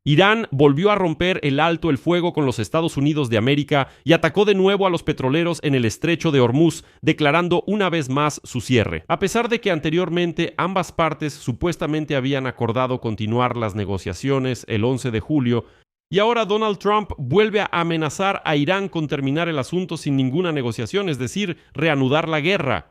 Irán volvió a romper el alto el fuego con los Estados Unidos de América y atacó de nuevo a los petroleros en el estrecho de Hormuz, declarando una vez más su cierre. A pesar de que anteriormente ambas partes supuestamente habían acordado continuar las negociaciones el 11 de julio, y ahora Donald Trump vuelve a amenazar a Irán con terminar el asunto sin ninguna negociación, es decir, reanudar la guerra.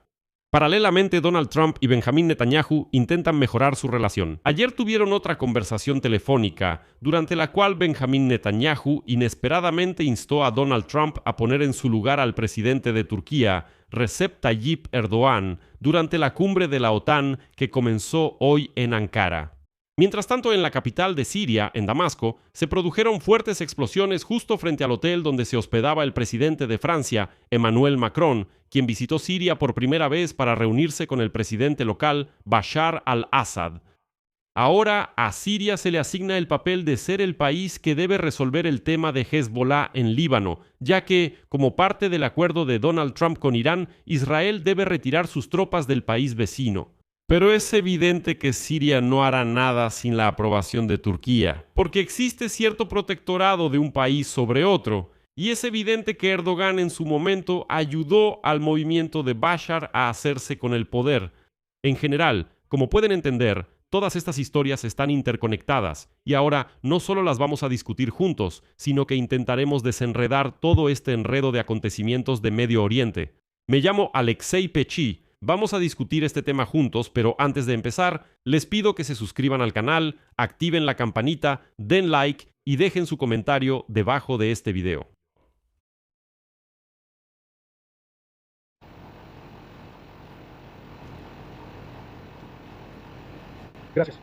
Paralelamente, Donald Trump y Benjamín Netanyahu intentan mejorar su relación. Ayer tuvieron otra conversación telefónica, durante la cual Benjamín Netanyahu inesperadamente instó a Donald Trump a poner en su lugar al presidente de Turquía, Recep Tayyip Erdogan, durante la cumbre de la OTAN que comenzó hoy en Ankara. Mientras tanto, en la capital de Siria, en Damasco, se produjeron fuertes explosiones justo frente al hotel donde se hospedaba el presidente de Francia, Emmanuel Macron, quien visitó Siria por primera vez para reunirse con el presidente local, Bashar al-Assad. Ahora a Siria se le asigna el papel de ser el país que debe resolver el tema de Hezbollah en Líbano, ya que, como parte del acuerdo de Donald Trump con Irán, Israel debe retirar sus tropas del país vecino. Pero es evidente que Siria no hará nada sin la aprobación de Turquía, porque existe cierto protectorado de un país sobre otro, y es evidente que Erdogan en su momento ayudó al movimiento de Bashar a hacerse con el poder. En general, como pueden entender, todas estas historias están interconectadas, y ahora no solo las vamos a discutir juntos, sino que intentaremos desenredar todo este enredo de acontecimientos de Medio Oriente. Me llamo Alexei Pechi. Vamos a discutir este tema juntos, pero antes de empezar, les pido que se suscriban al canal, activen la campanita, den like y dejen su comentario debajo de este video. Gracias.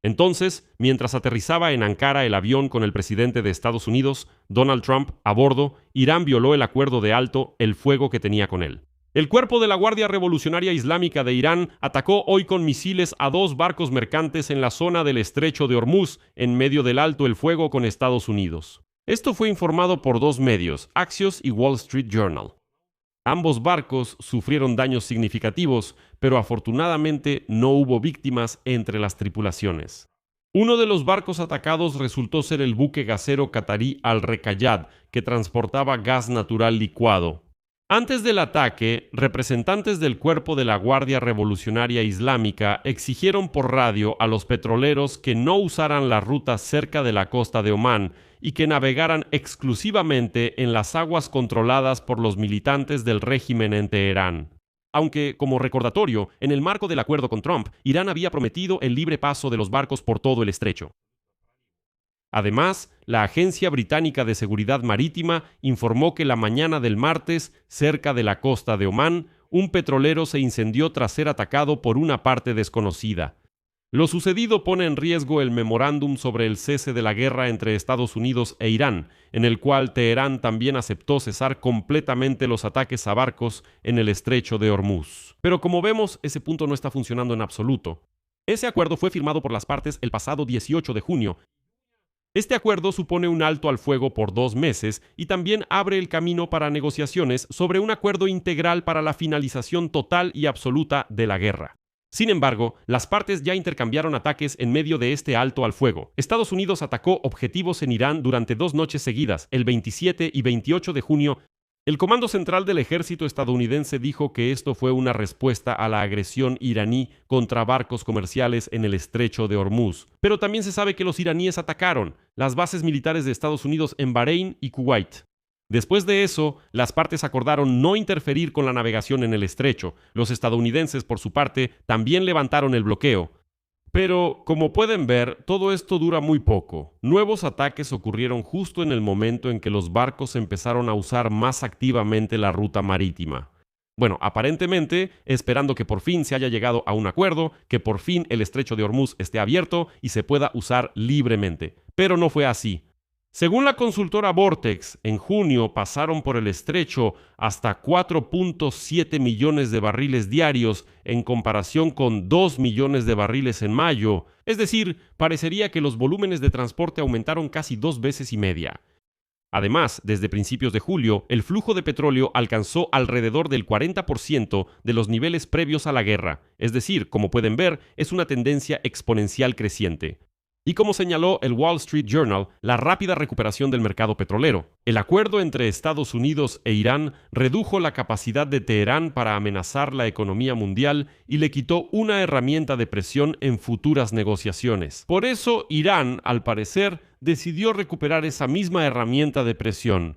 Entonces, mientras aterrizaba en Ankara el avión con el presidente de Estados Unidos, Donald Trump, a bordo, Irán violó el acuerdo de alto el fuego que tenía con él. El cuerpo de la Guardia Revolucionaria Islámica de Irán atacó hoy con misiles a 2 barcos mercantes en la zona del estrecho de Hormuz, en medio del alto el fuego con Estados Unidos. Esto fue informado por 2 medios, Axios y Wall Street Journal. Ambos barcos sufrieron daños significativos, pero afortunadamente no hubo víctimas entre las tripulaciones. Uno de los barcos atacados resultó ser el buque gasero catarí Al-Rekayat, que transportaba gas natural licuado. Antes del ataque, representantes del cuerpo de la Guardia Revolucionaria Islámica exigieron por radio a los petroleros que no usaran la ruta cerca de la costa de Omán y que navegaran exclusivamente en las aguas controladas por los militantes del régimen en Teherán. Aunque, como recordatorio, en el marco del acuerdo con Trump, Irán había prometido el libre paso de los barcos por todo el estrecho. Además, la Agencia Británica de Seguridad Marítima informó que la mañana del martes, cerca de la costa de Omán, un petrolero se incendió tras ser atacado por una parte desconocida. Lo sucedido pone en riesgo el memorándum sobre el cese de la guerra entre Estados Unidos e Irán, en el cual Teherán también aceptó cesar completamente los ataques a barcos en el estrecho de Hormuz. Pero como vemos, ese punto no está funcionando en absoluto. Ese acuerdo fue firmado por las partes el pasado 18 de junio. Este acuerdo supone un alto al fuego por 2 meses y también abre el camino para negociaciones sobre un acuerdo integral para la finalización total y absoluta de la guerra. Sin embargo, las partes ya intercambiaron ataques en medio de este alto al fuego. Estados Unidos atacó objetivos en Irán durante 2 noches seguidas, el 27 y 28 de junio. El Comando Central del Ejército estadounidense dijo que esto fue una respuesta a la agresión iraní contra barcos comerciales en el estrecho de Hormuz. Pero también se sabe que los iraníes atacaron las bases militares de Estados Unidos en Bahrein y Kuwait. Después de eso, las partes acordaron no interferir con la navegación en el estrecho. Los estadounidenses, por su parte, también levantaron el bloqueo. Pero, como pueden ver, todo esto dura muy poco. Nuevos ataques ocurrieron justo en el momento en que los barcos empezaron a usar más activamente la ruta marítima. Bueno, aparentemente, esperando que por fin se haya llegado a un acuerdo, que por fin el estrecho de Hormuz esté abierto y se pueda usar libremente. Pero no fue así. Según la consultora Vortex, en junio pasaron por el estrecho hasta 4.7 millones de barriles diarios en comparación con 2 millones de barriles en mayo. Es decir, parecería que los volúmenes de transporte aumentaron casi 2 veces y media. Además, desde principios de julio, el flujo de petróleo alcanzó alrededor del 40% de los niveles previos a la guerra. Es decir, como pueden ver, es una tendencia exponencial creciente. Y como señaló el Wall Street Journal, la rápida recuperación del mercado petrolero. El acuerdo entre Estados Unidos e Irán redujo la capacidad de Teherán para amenazar la economía mundial y le quitó una herramienta de presión en futuras negociaciones. Por eso, Irán, al parecer, decidió recuperar esa misma herramienta de presión.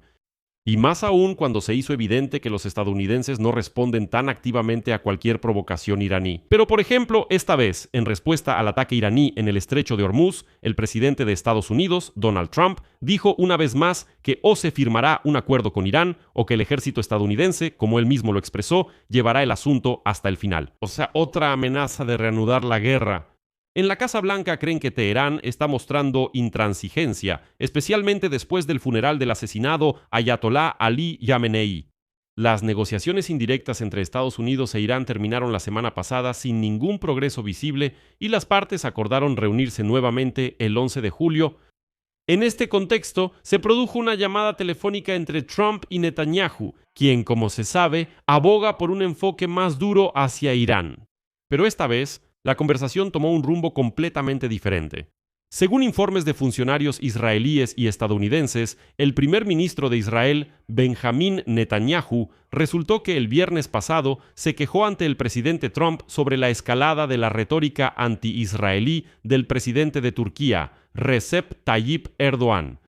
Y más aún cuando se hizo evidente que los estadounidenses no responden tan activamente a cualquier provocación iraní. Pero, por ejemplo, esta vez, en respuesta al ataque iraní en el estrecho de Hormuz, el presidente de Estados Unidos, Donald Trump, dijo una vez más que o se firmará un acuerdo con Irán o que el ejército estadounidense, como él mismo lo expresó, llevará el asunto hasta el final. O sea, otra amenaza de reanudar la guerra. En la Casa Blanca creen que Teherán está mostrando intransigencia, especialmente después del funeral del asesinado Ayatollah Ali Khamenei. Las negociaciones indirectas entre Estados Unidos e Irán terminaron la semana pasada sin ningún progreso visible y las partes acordaron reunirse nuevamente el 11 de julio. En este contexto, se produjo una llamada telefónica entre Trump y Netanyahu, quien, como se sabe, aboga por un enfoque más duro hacia Irán. Pero esta vez, la conversación tomó un rumbo completamente diferente. Según informes de funcionarios israelíes y estadounidenses, el primer ministro de Israel, Benjamín Netanyahu, resultó que el viernes pasado se quejó ante el presidente Trump sobre la escalada de la retórica anti-israelí del presidente de Turquía, Recep Tayyip Erdogan.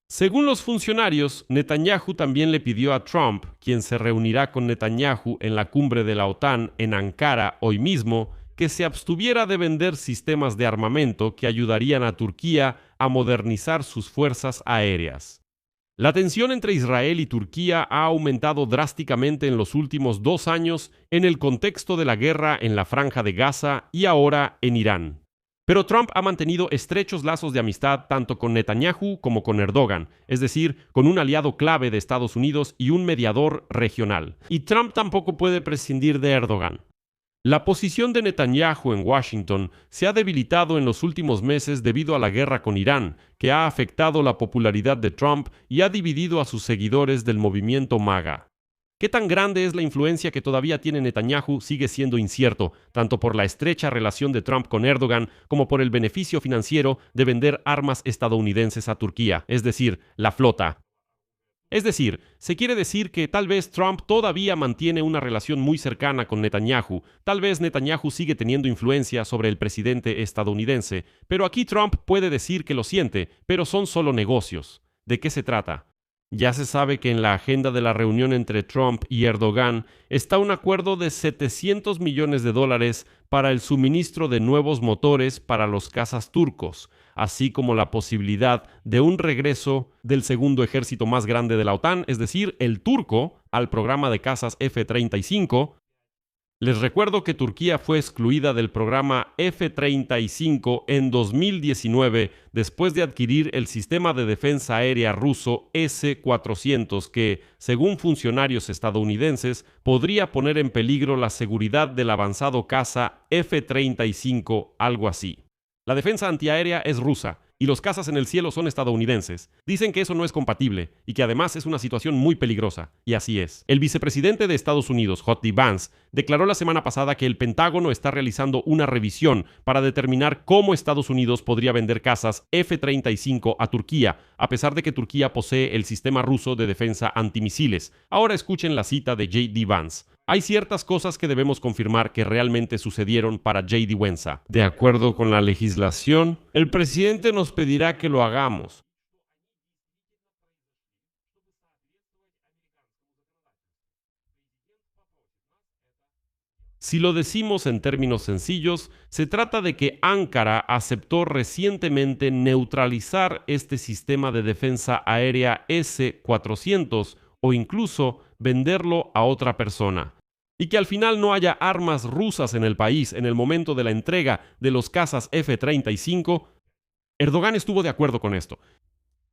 Según los funcionarios, Netanyahu también le pidió a Trump, quien se reunirá con Netanyahu en la cumbre de la OTAN en Ankara hoy mismo, que se abstuviera de vender sistemas de armamento que ayudarían a Turquía a modernizar sus fuerzas aéreas. La tensión entre Israel y Turquía ha aumentado drásticamente en los últimos 2 años en el contexto de la guerra en la Franja de Gaza y ahora en Irán. Pero Trump ha mantenido estrechos lazos de amistad tanto con Netanyahu como con Erdogan, es decir, con un aliado clave de Estados Unidos y un mediador regional. Y Trump tampoco puede prescindir de Erdogan. La posición de Netanyahu en Washington se ha debilitado en los últimos meses debido a la guerra con Irán, que ha afectado la popularidad de Trump y ha dividido a sus seguidores del movimiento MAGA. ¿Qué tan grande es la influencia que todavía tiene Netanyahu sigue siendo incierto, tanto por la estrecha relación de Trump con Erdogan como por el beneficio financiero de vender armas estadounidenses a Turquía, es decir, la flota? Es decir, se quiere decir que tal vez Trump todavía mantiene una relación muy cercana con Netanyahu, tal vez Netanyahu sigue teniendo influencia sobre el presidente estadounidense, pero aquí Trump puede decir que lo siente, pero son solo negocios. ¿De qué se trata? Ya se sabe que en la agenda de la reunión entre Trump y Erdogan está un acuerdo de $700 millones para el suministro de nuevos motores para los cazas turcos, así como la posibilidad de un regreso del segundo ejército más grande de la OTAN, es decir, el turco, al programa de cazas F-35. Les recuerdo que Turquía fue excluida del programa F-35 en 2019 después de adquirir el sistema de defensa aérea ruso S-400 que, según funcionarios estadounidenses, podría poner en peligro la seguridad del avanzado caza F-35, algo así. La defensa antiaérea es rusa y los cazas en el cielo son estadounidenses. Dicen que eso no es compatible y que además es una situación muy peligrosa. Y así es. El vicepresidente de Estados Unidos, J.D. Vance, declaró la semana pasada que el Pentágono está realizando una revisión para determinar cómo Estados Unidos podría vender cazas F-35 a Turquía, a pesar de que Turquía posee el sistema ruso de defensa antimisiles. Ahora escuchen la cita de J.D. Vance. Hay ciertas cosas que debemos confirmar que realmente sucedieron para J.D. Vance. De acuerdo con la legislación, el presidente nos pedirá que lo hagamos. Si lo decimos en términos sencillos, se trata de que Ankara aceptó recientemente neutralizar este sistema de defensa aérea S-400 o incluso venderlo a otra persona. Y que al final no haya armas rusas en el país en el momento de la entrega de los cazas F-35, Erdogan estuvo de acuerdo con esto.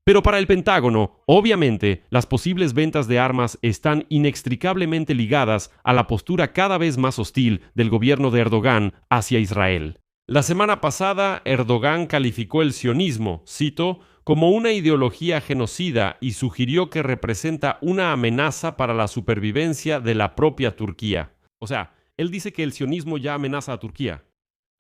Pero para el Pentágono, obviamente, las posibles ventas de armas están inextricablemente ligadas a la postura cada vez más hostil del gobierno de Erdogan hacia Israel. La semana pasada, Erdogan calificó el sionismo, cito, como una ideología genocida y sugirió que representa una amenaza para la supervivencia de la propia Turquía. O sea, él dice que el sionismo ya amenaza a Turquía.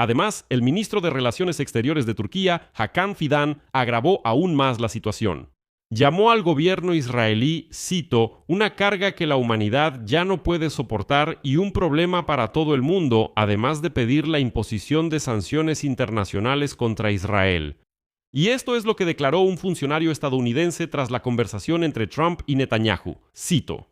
Además, el ministro de Relaciones Exteriores de Turquía, Hakan Fidan, agravó aún más la situación. Llamó al gobierno israelí, cito, una carga que la humanidad ya no puede soportar y un problema para todo el mundo, además de pedir la imposición de sanciones internacionales contra Israel. Y esto es lo que declaró un funcionario estadounidense tras la conversación entre Trump y Netanyahu, cito.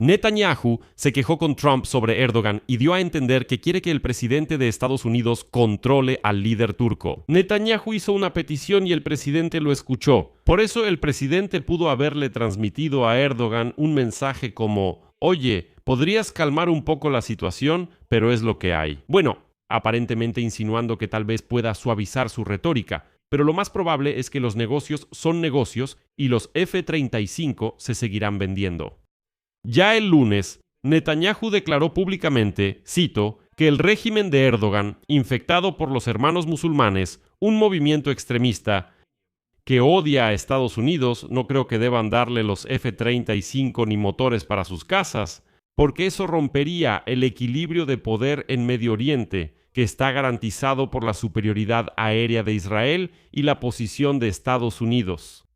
Netanyahu se quejó con Trump sobre Erdogan y dio a entender que quiere que el presidente de Estados Unidos controle al líder turco. Netanyahu hizo una petición y el presidente lo escuchó. Por eso el presidente pudo haberle transmitido a Erdogan un mensaje como: «Oye, podrías calmar un poco la situación, pero es lo que hay». Bueno, aparentemente insinuando que tal vez pueda suavizar su retórica, pero lo más probable es que los negocios son negocios y los F-35 se seguirán vendiendo. Ya el lunes, Netanyahu declaró públicamente, cito, que el régimen de Erdogan, infectado por los Hermanos Musulmanes, un movimiento extremista que odia a Estados Unidos, no creo que deban darle los F-35 ni motores para sus casas, porque eso rompería el equilibrio de poder en Medio Oriente, que está garantizado por la superioridad aérea de Israel y la posición de Estados Unidos.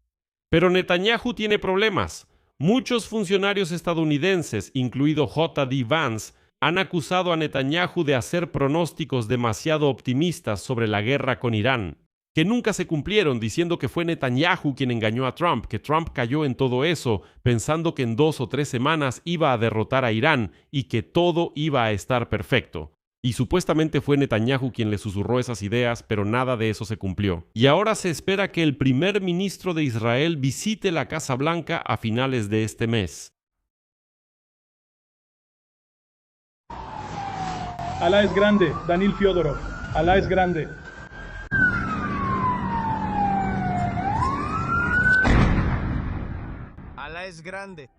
Pero Netanyahu tiene problemas. Muchos funcionarios estadounidenses, incluido J.D. Vance, han acusado a Netanyahu de hacer pronósticos demasiado optimistas sobre la guerra con Irán, que nunca se cumplieron, diciendo que fue Netanyahu quien engañó a Trump, que Trump cayó en todo eso, pensando que en 2 o 3 semanas iba a derrotar a Irán y que todo iba a estar perfecto. Y supuestamente fue Netanyahu quien le susurró esas ideas, pero nada de eso se cumplió. Y ahora se espera que el primer ministro de Israel visite la Casa Blanca a finales de este mes. Alá es grande, Danil Fyodorov. Alá es grande. Alá es grande.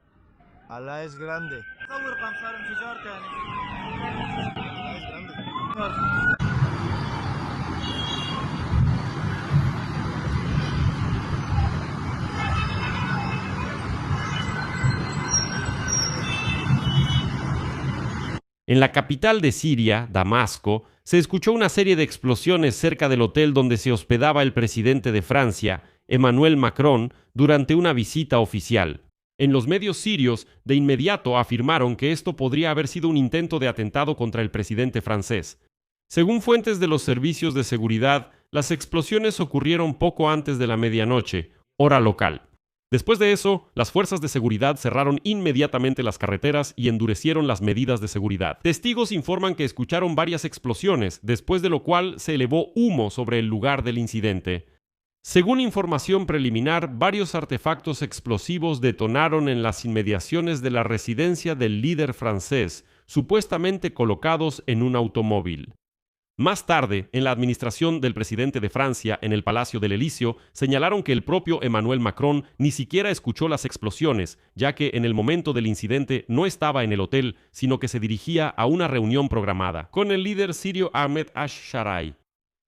Alá es grande. En la capital de Siria, Damasco, se escuchó una serie de explosiones cerca del hotel donde se hospedaba el presidente de Francia, Emmanuel Macron, durante una visita oficial. En los medios sirios, de inmediato afirmaron que esto podría haber sido un intento de atentado contra el presidente francés. Según fuentes de los servicios de seguridad, las explosiones ocurrieron poco antes de la medianoche, hora local. Después de eso, las fuerzas de seguridad cerraron inmediatamente las carreteras y endurecieron las medidas de seguridad. Testigos informan que escucharon varias explosiones, después de lo cual se elevó humo sobre el lugar del incidente. Según información preliminar, varios artefactos explosivos detonaron en las inmediaciones de la residencia del líder francés, supuestamente colocados en un automóvil. Más tarde, en la administración del presidente de Francia en el Palacio del Elíseo, señalaron que el propio Emmanuel Macron ni siquiera escuchó las explosiones, ya que en el momento del incidente no estaba en el hotel, sino que se dirigía a una reunión programada con el líder sirio Ahmed Ash-Sharai.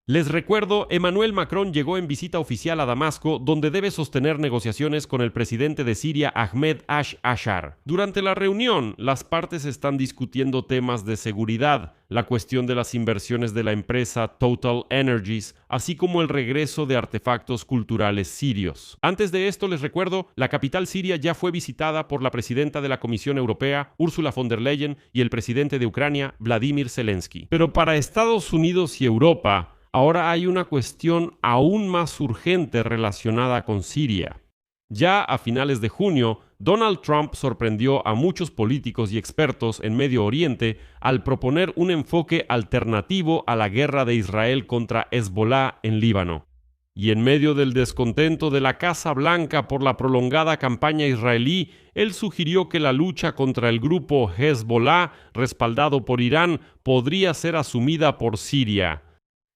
Les recuerdo, Emmanuel Macron llegó en visita oficial a Damasco, donde debe sostener negociaciones con el presidente de Siria, Ahmed Ash-Ashar. Durante la reunión, las partes están discutiendo temas de seguridad, la cuestión de las inversiones de la empresa Total Energies, así como el regreso de artefactos culturales sirios. Antes de esto, les recuerdo, la capital siria ya fue visitada por la presidenta de la Comisión Europea, Ursula von der Leyen, y el presidente de Ucrania, Vladimir Zelensky. Pero para Estados Unidos y Europa, ahora hay una cuestión aún más urgente relacionada con Siria. Ya a finales de junio, Donald Trump sorprendió a muchos políticos y expertos en Medio Oriente al proponer un enfoque alternativo a la guerra de Israel contra Hezbolá en Líbano. Y en medio del descontento de la Casa Blanca por la prolongada campaña israelí, él sugirió que la lucha contra el grupo Hezbolá, respaldado por Irán, podría ser asumida por Siria.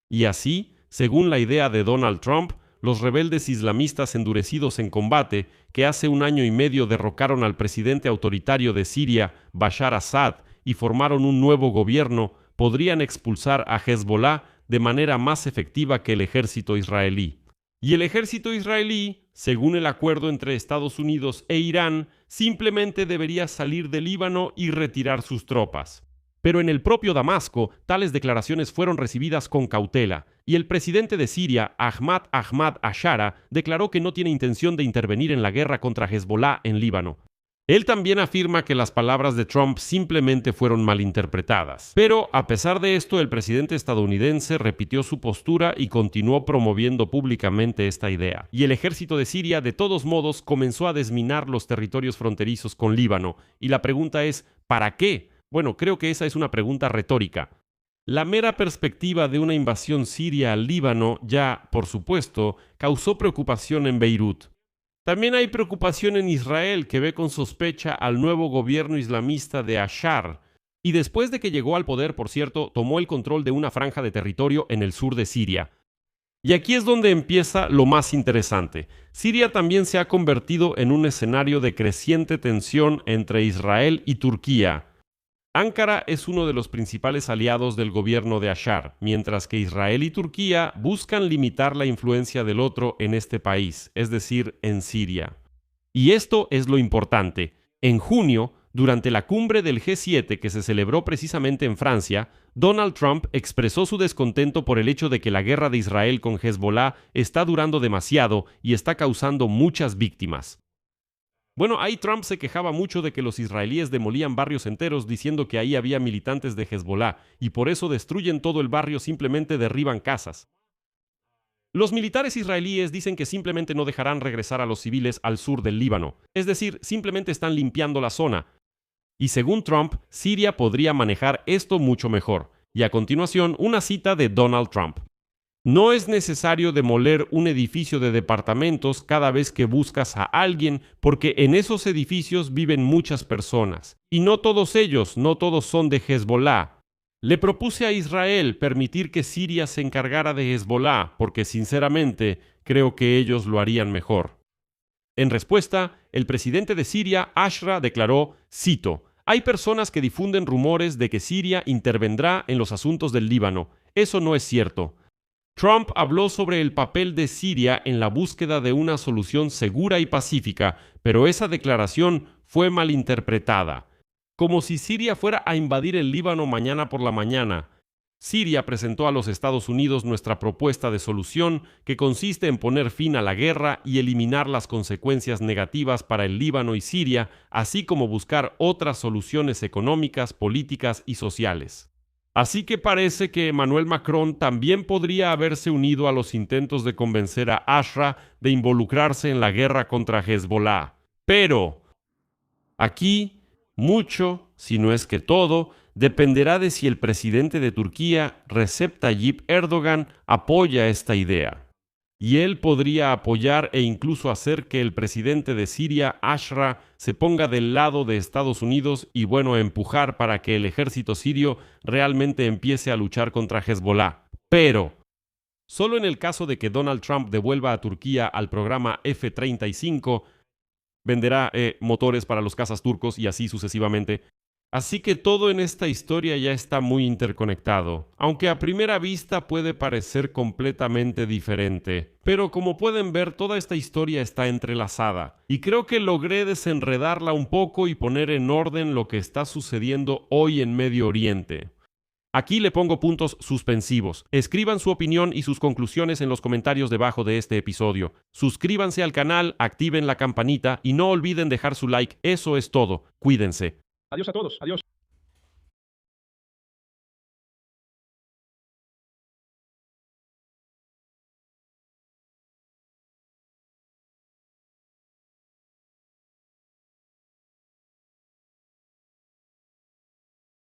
Y así, según la idea de Donald Trump, los rebeldes islamistas endurecidos en combate, que hace 1 año y medio derrocaron al presidente autoritario de Siria, Bashar Assad, y formaron un nuevo gobierno, podrían expulsar a Hezbolá de manera más efectiva que el ejército israelí. Y el ejército israelí, según el acuerdo entre Estados Unidos e Irán, simplemente debería salir del Líbano y retirar sus tropas. Pero en el propio Damasco, tales declaraciones fueron recibidas con cautela, y el presidente de Siria, Ahmad Ashara, declaró que no tiene intención de intervenir en la guerra contra Hezbolá en Líbano. Él también afirma que las palabras de Trump simplemente fueron malinterpretadas. Pero, a pesar de esto, el presidente estadounidense repitió su postura y continuó promoviendo públicamente esta idea. Y el ejército de Siria, de todos modos, comenzó a desminar los territorios fronterizos con Líbano. Y la pregunta es, ¿para qué? Bueno, creo que esa es una pregunta retórica. La mera perspectiva de una invasión siria al Líbano ya, por supuesto, causó preocupación en Beirut. También hay preocupación en Israel, que ve con sospecha al nuevo gobierno islamista de Ashar, y después de que llegó al poder, por cierto, tomó el control de una franja de territorio en el sur de Siria. Y aquí es donde empieza lo más interesante. Siria también se ha convertido en un escenario de creciente tensión entre Israel y Turquía. Ankara es uno de los principales aliados del gobierno de Ashar, mientras que Israel y Turquía buscan limitar la influencia del otro en este país, es decir, en Siria. Y esto es lo importante. En junio, durante la cumbre del G7 que se celebró precisamente en Francia, Donald Trump expresó su descontento por el hecho de que la guerra de Israel con Hezbolá está durando demasiado y está causando muchas víctimas. Bueno, ahí Trump se quejaba mucho de que los israelíes demolían barrios enteros diciendo que ahí había militantes de Hezbolá y por eso destruyen todo el barrio, simplemente derriban casas. Los militares israelíes dicen que simplemente no dejarán regresar a los civiles al sur del Líbano, es decir, simplemente están limpiando la zona. Y según Trump, Siria podría manejar esto mucho mejor. Y a continuación, una cita de Donald Trump. No es necesario demoler un edificio de departamentos cada vez que buscas a alguien, porque en esos edificios viven muchas personas. Y no todos son de Hezbolá. Le propuse a Israel permitir que Siria se encargara de Hezbolá, porque sinceramente creo que ellos lo harían mejor. En respuesta, el presidente de Siria, Ashra, declaró, cito, «Hay personas que difunden rumores de que Siria intervendrá en los asuntos del Líbano. Eso no es cierto». Trump habló sobre el papel de Siria en la búsqueda de una solución segura y pacífica, pero esa declaración fue malinterpretada, como si Siria fuera a invadir el Líbano mañana por la mañana. Siria presentó a los Estados Unidos nuestra propuesta de solución, que consiste en poner fin a la guerra y eliminar las consecuencias negativas para el Líbano y Siria, así como buscar otras soluciones económicas, políticas y sociales. Así que parece que Emmanuel Macron también podría haberse unido a los intentos de convencer a Ashra de involucrarse en la guerra contra Hezbolá. Pero aquí, mucho, si no es que todo, dependerá de si el presidente de Turquía, Recep Tayyip Erdogan, apoya esta idea. Y él podría apoyar e incluso hacer que el presidente de Siria, Ashra, se ponga del lado de Estados Unidos y empujar para que el ejército sirio realmente empiece a luchar contra Hezbolá. Pero solo en el caso de que Donald Trump devuelva a Turquía al programa F-35, venderá motores para los cazas turcos y así sucesivamente. Así que todo en esta historia ya está muy interconectado, aunque a primera vista puede parecer completamente diferente. Pero como pueden ver, toda esta historia está entrelazada, y creo que logré desenredarla un poco y poner en orden lo que está sucediendo hoy en Medio Oriente. Aquí le pongo puntos suspensivos. Escriban su opinión y sus conclusiones en los comentarios debajo de este episodio. Suscríbanse al canal, activen la campanita y no olviden dejar su like. Eso es todo. Cuídense. Adiós a todos. Adiós.